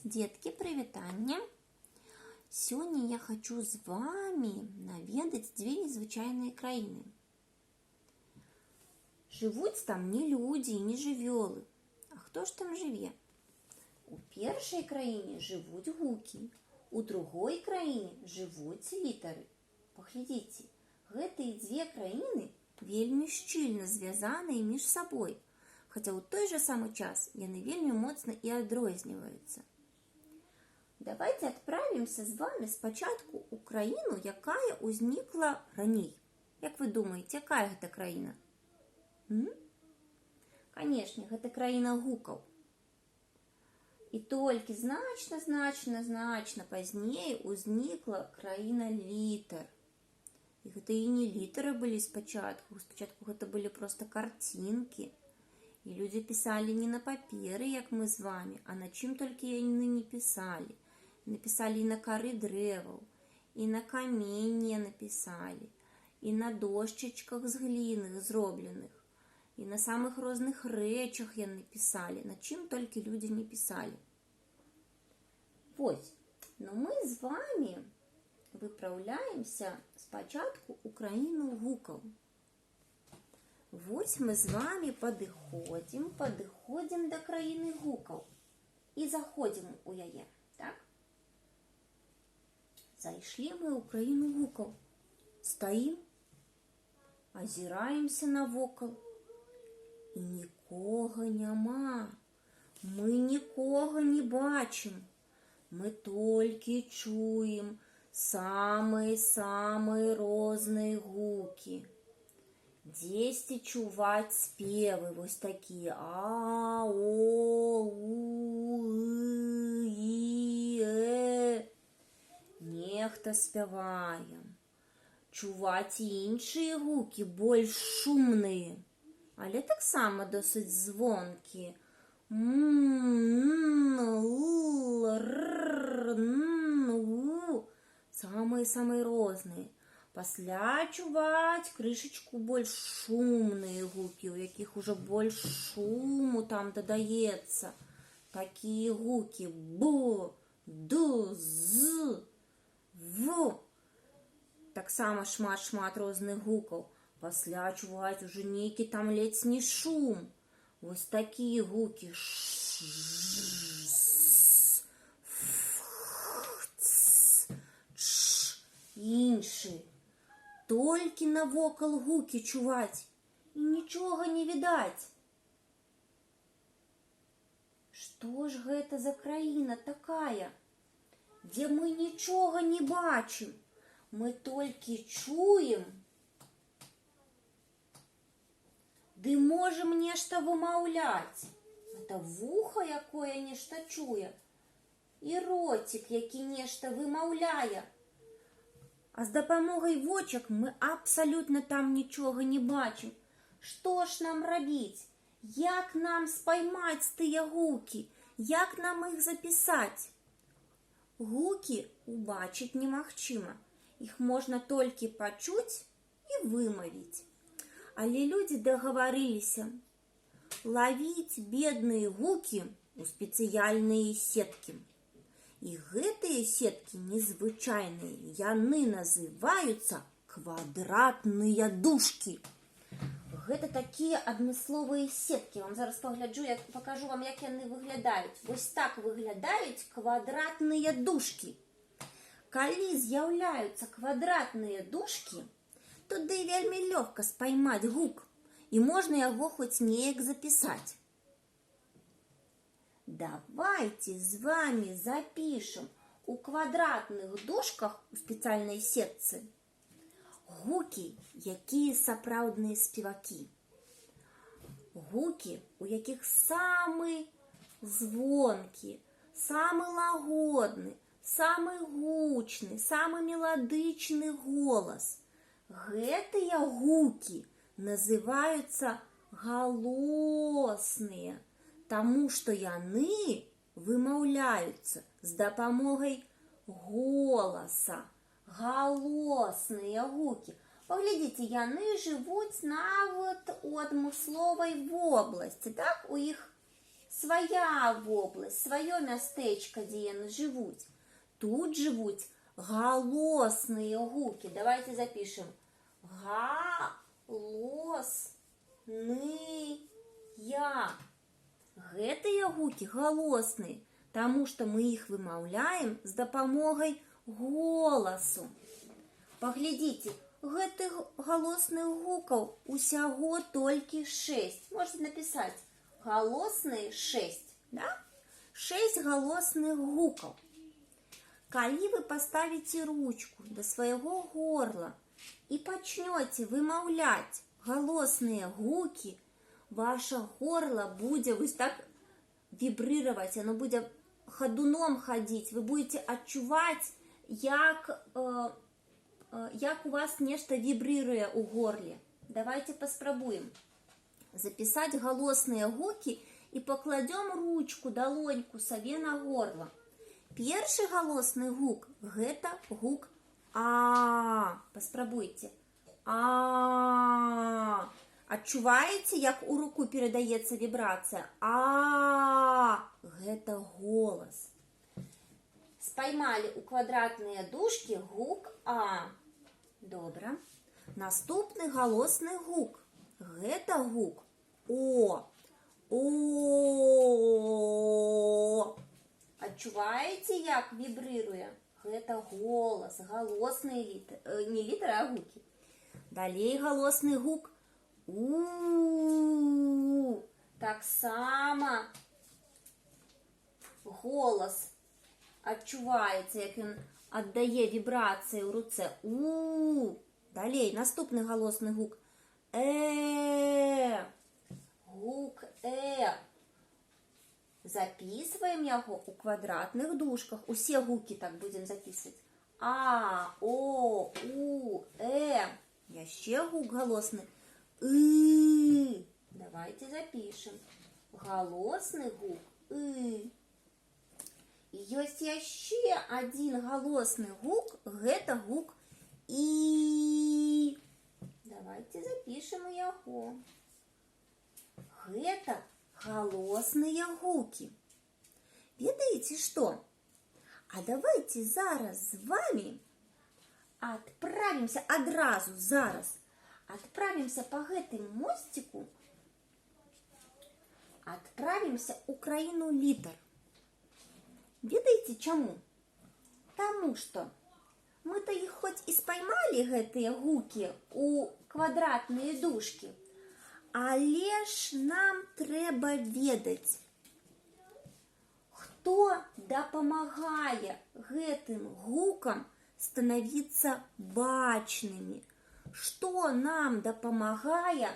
Детки, прывітанне! Сёння я хочу з вами наведаць дзве незвычайныя краіны. Жывуць там не людзі і не жывёлы. А хто ж там жыве? У першай краіне жывуць гукі, у другой краіне жывуць літары. Паглядзіце, гэтыя дзве краіны вельмі шчыльна звязаныя між сабой, хаця ў той жа самы час яны вельмі моцна і адрозніваюцца. Давайте отправимся с вами спочатку у краіну, якая ўзнікла раней. Як вы думаеце, якая гэта краіна? Канешне, гэта краіна гукаў. І толькі значна пазней узнікла краіна літар. І гэта і не літары былі спачатку. Спачатку гэта былі проста карцінкі. І людзі пісалі не на паперы, як мы з вами, а на чым толькі яны не пісалі. Написали і на кары дрэваў, і на каменне написали, і на дошчачках з гліны зробленых, і на самых розных рэчах яны пісалі, на чым толькі людзі не пісалі. Вось, но мы з вами выпраўляемся спачатку ў краіну гукаў. Вось мы з вами падыходзім да краіны гукаў і заходзім у яе, так? Зайшлі мы ў краіну гукаў, стаім, азіраемся навокал, і нікога няма. Мы нікога не бачым, мы толькі чуем самыя розныя гукі. Дзесьці чуваць спевы, вось такія а, о, у, і, Нехта спявае. Чуваць і іншыя гукі, больш шумныя, але таксама досыць звонкія. Самыя розныя. Пасля чуваць крышачку больш шумныя гукі, у якіх ужо больш шуму там дадаецца. Такія гукі б, д, з, в. Таксама шмат розных гукаў. Пасля чуваць уже нейкі там ледзь не шум. Вось такія гукі ш, с, ф, ц, ч, іншыя. Толькі навокал гукі чуваць, і нічога не відаць. Што ж гэта за краіна такая, дзе мы нічога не бачым, мы толькі чуем, ды можам нешта вымаўляць. Гэта вуха, якое нешта чуе, і роцік, які нешта вымаўляе. А з дапамогай вочак мы абсалютна там нічога не бачым. Што ж нам рабіць? Як нам спаймаць тыя гукі? Як нам іх запісаць? Гукі убачыць немагчыма. Іх можна толькі пачуць і вымавіць. Але людзі дагаварыліся лавіць бедныя гукі ў спецыяльныя сеткі. І гэтыя сеткі незвычайныя, яны называюцца квадратныя дужкі. Гэта такія адмысловыя сеткі. Вам зараз пакажу вам, як яны выглядаюць. Вось так выглядаюць квадратныя дужкі. Калі з'яўляюцца квадратныя дужкі, туды вельмі лёгка спаймаць гук, і можна яго хоць неяк запісаць. Давайте з вами запішам у квадратных дужках у спецыяльнай сетцы гукі, якія сапраўдныя спевакі. Гукі, у якіх самы звонкі, самы лагодны, самы гучны, самы меладычны голас. Гэтыя гукі называюцца галосныя, таму што яны вымаўляюцца з дапамогай голаса. Галосныя гукі. Паглядзіце, яны жывуць нават у адмысловай вобласці, так? У іх свая вобласць, сваё мястэчка, дзе яны жывуць. Тут жывуць галосныя гукі. Давайте запишем. Галосные. Гэтыя гукі галосныя, таму што мы іх вымаўляем з дапамогай голасу. Паглядзіце, гэтых галосных гукаў усяго толькі 6. Можете написать галосныя 6, да? 6 галосных гукаў. Калі вы паставіце ручку да свайго горла і пачнёце вымаўляць галосныя гукі, ваше горло будзе вось так вібрировать, оно будзе ходуном ходить, вы будете адчуваць, як у вас нешта вібрыруе у горле. Давайте паспрабуем записать галосныя гукі і пакладём ручку, далоньку сабе на горло. Першы галосны гук – гэта гук А. Паспрабуйце. А. Адчуваеце, як у руку перадаецца вібрацыя? А. Гэта голас. Спаймалі ў квадратныя дужкі гук А. Добра. Наступны галосны гук. Гэта гук О. О. Адчуваеце, як вібрыруе? Гэта голас, галосныя літары, не літары, а гукі. Далей галосны гук У. Таксама голас адчуваецца, як ён аддае вібрацыі ў руцэ. У. Далей наступны галосны гук Гук Записываем яго у квадратных дужках. Усе гукі так будем записывать. А, О, У, Яшчэ гук галосны Давайте запишем. Галосны гук И. Ёсць яшчэ один галосны гук. Гэта гук И. Давайте запишем яго. Гэта галосныя гукі. Ведаеце што? А давайте зараз з вами адправімся адразу зараз. Адправімся па гэтым мосціку. Адправімся ў краіну літар. Ведаеце чаму? Таму што мы-то іх хоць і спаймалі гэтыя гукі у квадратныя дужкі, але ж нам трэба ведаць, хто дапамагае гэтым гукам станавіцца бачнымі, што нам дапамагае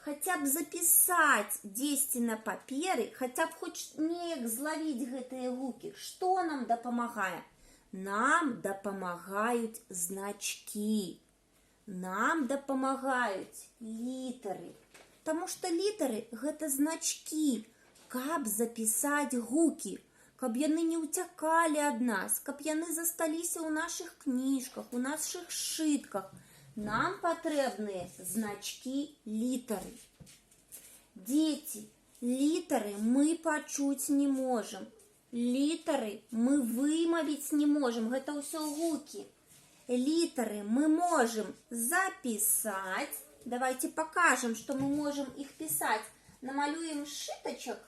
хаця б запісаць дзесьці на паперы, хаця б хоць неяк злавіць гэтыя гукі. Што нам дапамагае? Нам дапамагаюць значкі, нам дапамагаюць літары. Таму што літары – гэта значкі, каб запісаць гукі, каб яны не ўцякалі ад нас, каб яны засталіся ў нашых кніжках, у нашых сшытках. Нам патрэбныя значкі літары. Дзеці, літары мы пачуць не можам. Літары мы вымавіць не можам. Гэта ўсё гукі. Літары мы можам запісаць. Давайте покажем, что мы можем их писать. Намалюем сшиточек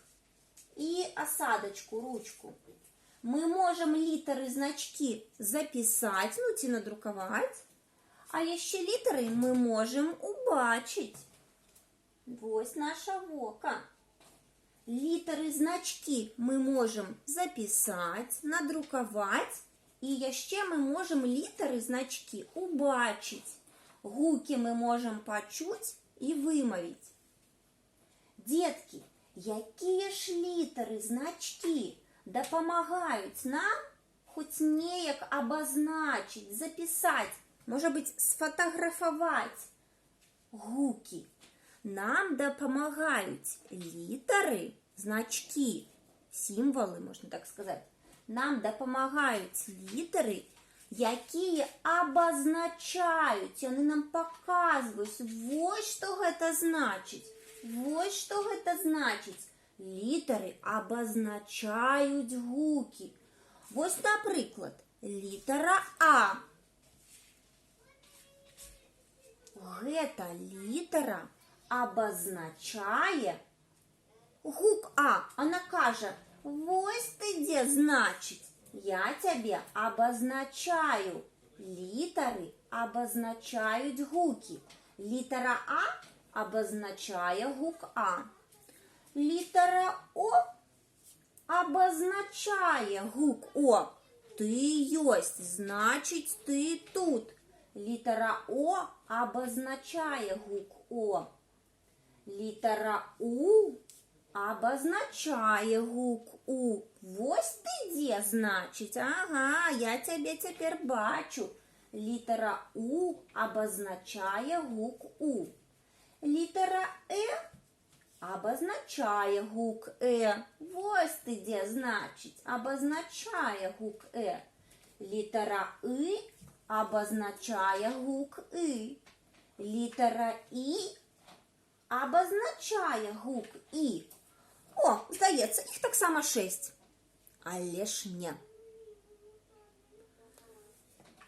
и осадочку, ручку. Мы можем літары, значки записать, ну, ці надрукаваць. А яшчэ літары мы можем убачыць. Вось наша вока. Літары, значки мы можем записать, надрукаваць. И яшчэ мы можем літары, значки убачыць. Гукі мы можем пачуць і вымавіць. Дзеткі, якія ж літары, значкі дапамагаюць нам хоць неяк абазначыць, запісаць, можа быць, сфотаграфаваць гукі? Нам дапамагаюць літары, значкі, сімвалы, можна так сказаць. Нам дапамагаюць літары, якія абазначаюць, яны нам паказваюць, вось што гэта значыць, вось што гэта значыць. літери обозначають гуки. Ось, наприклад, літера А. Гэта літера обозначає гук А. Она каже, ось ти де, значить, я тебе обозначаю. Літери обозначають гуки. Літера А обозначає гук А. Літера О обозначає гук О. Ти єсть, значить ти тут. Літера О обозначає гук О. Літера У обозначає гук У. Ось ти де, значить. Ага, я тебе тепер бачу. Літера У обозначає гук У. Літера Е обозначає гук Е. Ось ти де, значить. Обозначає гук Е. Літера И обозначає гук И. Літера І обозначає гук І. О, здається, їх так само 6. Але ж не.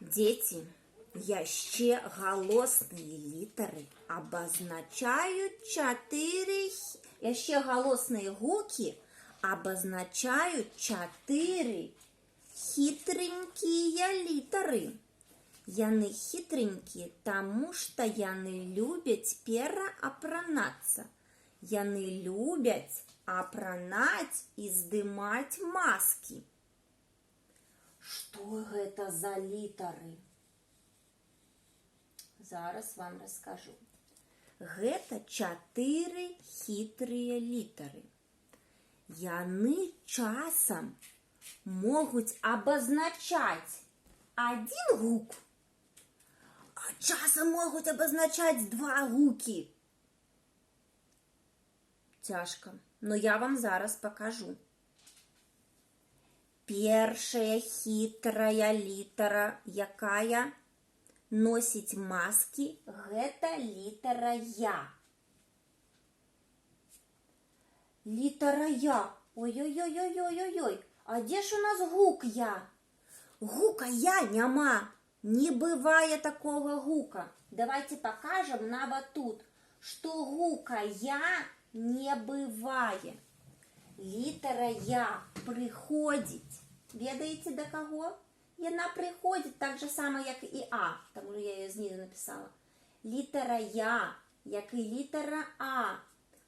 Діти, яще голосні літери обозначають 4... Яще голосні гуки обозначають 4 хитренькие літери. Яны хитренькие, тому что яны любят пераапранацца. Яны любят апранаць и здымаць маски. Что это за літары? Зараз вам расскажу. Гэта 4 хитрые літары. Яны часам могуць обозначать один гук, а часам могуць обозначать 2 гуки. Тяжко, но я вам зараз покажу. Першая хитрая літара, якая носіць маски, гэта літара Я. Літара Я. Ой-ой-ой-ой-ой-ой. А де ж у нас гук Я? Гука Я няма. Не бывае такого гука. Давайте покажем на вот тут, что гука Я не бывае. Літара Я приходить. Ведаете до кого? Яна приходит так же само, як і А. Тому що я її знизу написала. Літара Я, як і літара А,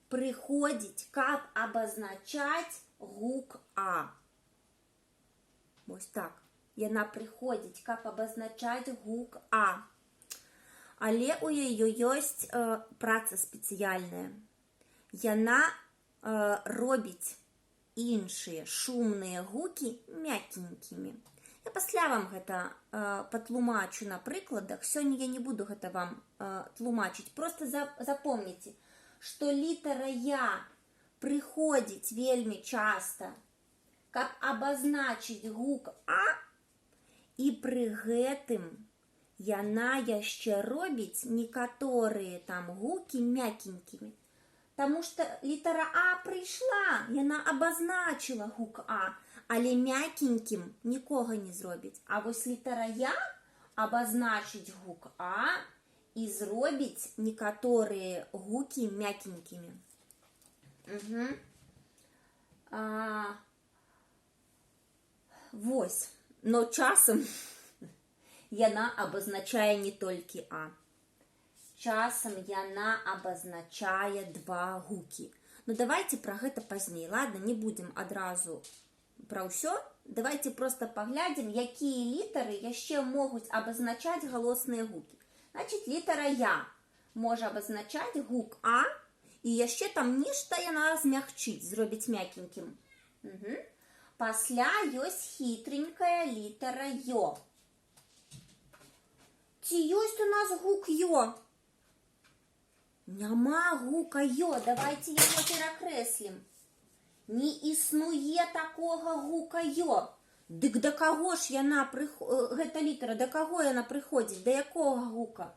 приходить, каб обозначать гук А. Ось так. Яна приходить, каб обозначать гук А. Але у яе ёсць праца спецыяльная. Яна робіць іншыя шумныя гукі мякенькімі. Я пасля вам гэта патлумачу на прыкладах. Сёння я не буду гэта вам тлумачыць. Просто запомніце, што літара Я прыходзіць вельмі часта, каб абазначыць гук А, і пры гэтым яна яшчэ робіць некаторыя там гукі мякенькімі. Таму што літара А прыйшла, яна абазначыла гук А, але мякенькім нікога не зробіць. А вось літара Я абазначыць гук А і зробіць некаторыя гукі мякенькімі. Вось. Но часам яна абазначае не толькі А. Часам яна абазначае 2 гукі. Ну давайте пра гэта пазней, ладно? Не будзем адразу пра ўсё. Давайте просто паглядзім, якія літары яшчэ могуць абазначаць галосныя гукі. Значит, літара Я можа абазначаць гук А, і яшчэ там нешта яна змягчыць, зробіць мякенькім. Пасля ёсць хітренькая літара Ё. Ці ёсць у нас гук Ё? Няма гука Ё, давайте яго перакрэслім. Не існуе такога гука Ё. Дык да каго ж яна гэта літара, да каго яна прыходзіць, да якога гука?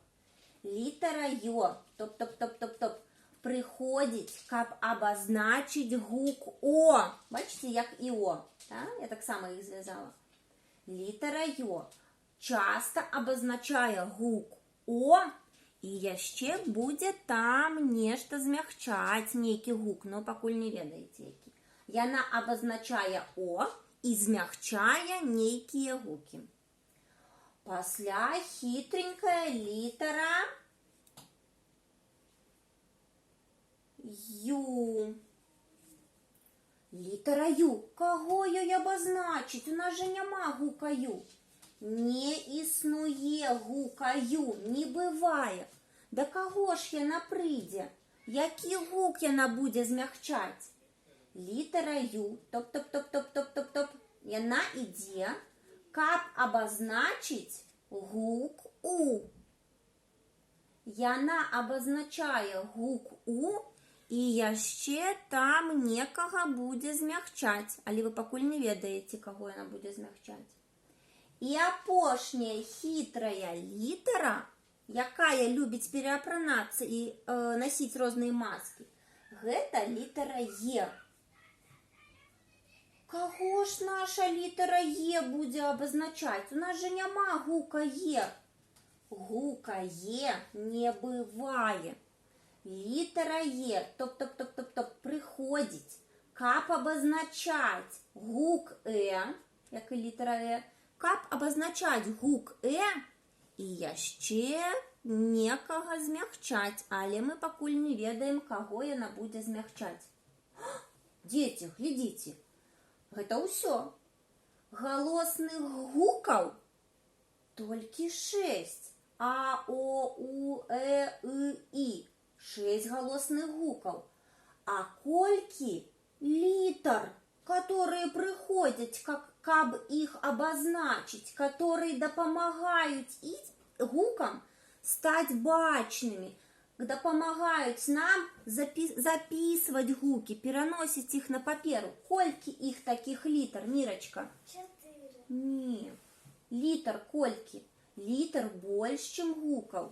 Літара Ё, топ-топ-топ-топ-топ, приходить, каб обозначить гук О. Бачите, як і О. Так? Я так само їх зв'язала. Літера Й часто обозначає гук О, і яшчэ будзе там нешта змягчаць, нейкі гук, но пакуль не ведаеце які. Яна обозначае О і змягчае нейкія гукі. Пасля хитренькая літера Ю. Літера Ю. Кого їй обозначить? У нас же нема гука Ю. Не існує гука Ю, не бывае. Да кого ж яна прыйдзе? Які гук яна будзе змягчаць? Літера Ю, топ-топ-топ-топ-топ-топ-топ, яна ідзе, каб обозначить гук У. Яна обозначае гук У, і яшчэ там некага будзе змягчаць, але вы пакуль не ведаеце, каго яна будзе змягчаць. І апошняя хітрая літера, якая любіць пераапранацца і насіць розныя маскі, гэта літера Е. Каго ж наша літера Е будзе обозначаць? У нас же няма гука Е. Гука Е не бывае. Літера Е, топ-топ-топ-топ-топ, прыходзіць, каб обозначаць гук як і літера каб обозначаць гук і яшчэ некага змягчаць, але мы пакуль не ведаем, каго яна будзе змягчаць. Дзеці, глядзіце, гэта ўсё. Галосных гукаў толькі 6. А, О, У, І. 6 галосных гукаў. А колькі літар, которые приходят, каб их обозначить, которые дапамагаюць гукам стать бачными, дапамагаюць нам записывать гуки, пераносить их на паперу. Колькі их таких літар, Мирочка? 4. Не. Літар колькі? Літар больш, чым гукаў.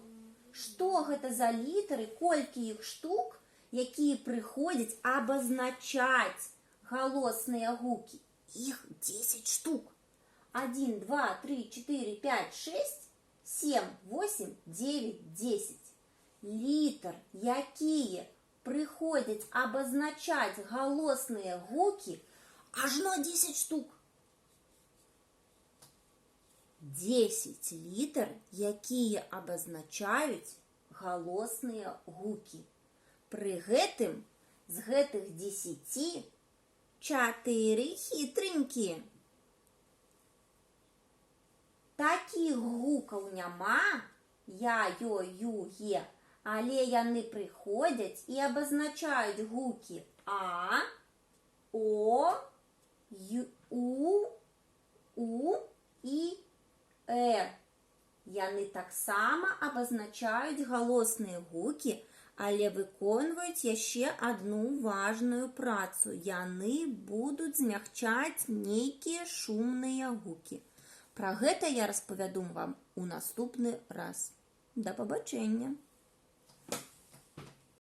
Што гэта за літары, колькі іх штук, якія прыходзяць абазначаць галосныя гукі? Іх 10 штук. 1, 2, 3, 4, 5, 6, 7, 8, 9, 10. Літар, якія прыходзяць абазначаць галосныя гукі, ажно 10 штук. 10 літар, якія абазначаюць галосныя гукі. Пры гэтым з гэтых 10 4 хітренькія. Такіх гукаў няма, я, ё, ю, е, але яны прыходзяць і абазначаюць гукі А, О, Ю, У і Яны таксама абазначаюць галосныя гукі, але выконваюць яшчэ адну важную працу. Яны будуць змягчаць нейкія шумныя гукі. Пра гэта я распавяду вам у наступны раз. Да пабачэння!